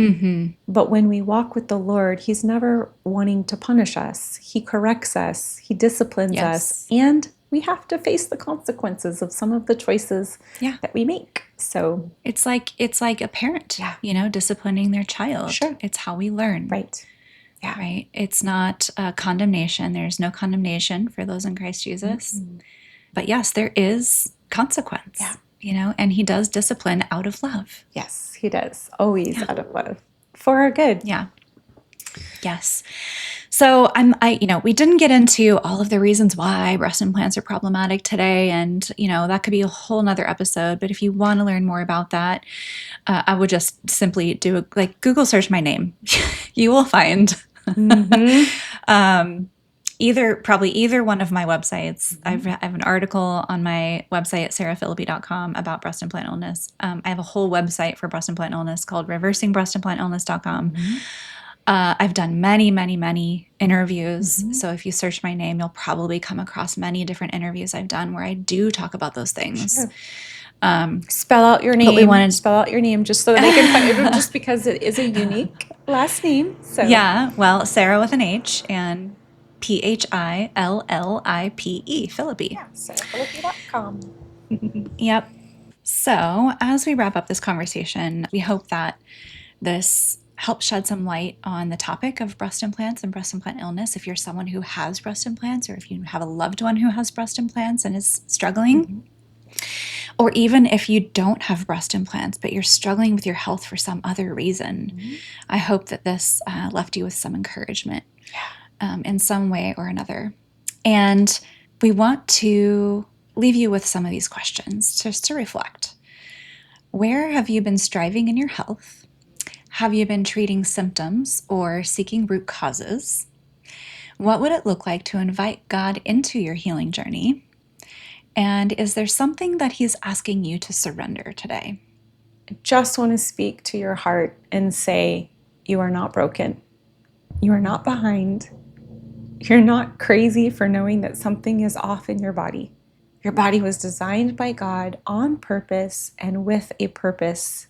But when we walk with the Lord, he's never wanting to punish us. He corrects us, he disciplines us, and we have to face the consequences of some of the choices that we make. So it's like a parent, disciplining their child. Sure. It's how we learn. Right. Yeah. Right. It's not condemnation. There's no condemnation for those in Christ Jesus. But yes, there is consequence. And he does discipline out of love. Yes, he does. Always out of love. For our good. Yeah. Yes. So we didn't get into all of the reasons why breast implants are problematic today. And, that could be a whole nother episode. But if you want to learn more about that, I would just simply do Google search my name. You will find either one of my websites. I have an article on my website at sarahphilippi.com about breast implant illness. I have a whole website for breast implant illness called reversingbreastimplantillness.com. I've done many, many, many interviews. So if you search my name, you'll probably come across many different interviews I've done where I do talk about those things. Sure. Spell out your name. Spell out your name just so that I can find it, just because it is a unique last name. So well, Sarah with an H and Phillippe, Philippi. Yeah, sarahphilippi.com. Yep. So as we wrap up this conversation, we hope that this helps shed some light on the topic of breast implants and breast implant illness. If you're someone who has breast implants, or if you have a loved one who has breast implants and is struggling, or even if you don't have breast implants, but you're struggling with your health for some other reason, I hope that this left you with some encouragement in some way or another. And we want to leave you with some of these questions just to reflect. Where have you been striving in your health? Have you been treating symptoms or seeking root causes? What would it look like to invite God into your healing journey? And is there something that he's asking you to surrender today? I just want to speak to your heart and say, you are not broken. You are not behind. You're not crazy for knowing that something is off in your body. Your body was designed by God on purpose and with a purpose.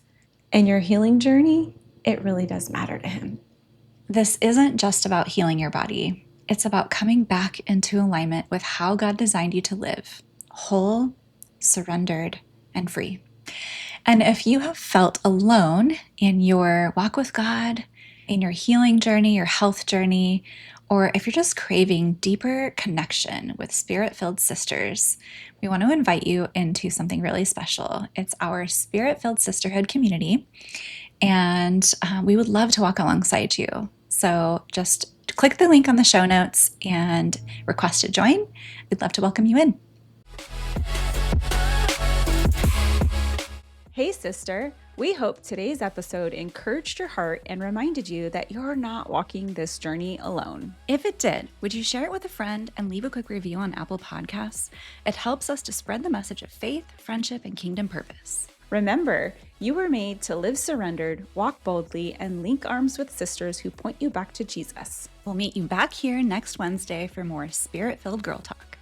And your healing journey, it really does matter to him. This isn't just about healing your body. It's about coming back into alignment with how God designed you to live, whole, surrendered, and free. And if you have felt alone in your walk with God, in your healing journey, your health journey, or if you're just craving deeper connection with Spirit-filled sisters, we want to invite you into something really special. It's our Spirit-filled sisterhood community. And we would love to walk alongside you. So just click the link on the show notes and request to join. We'd love to welcome you in. Hey, sister. We hope today's episode encouraged your heart and reminded you that you're not walking this journey alone. If it did, would you share it with a friend and leave a quick review on Apple Podcasts? It helps us to spread the message of faith, friendship, and kingdom purpose. Remember, you were made to live surrendered, walk boldly, and link arms with sisters who point you back to Jesus. We'll meet you back here next Wednesday for more Spirit-filled Girl Talk.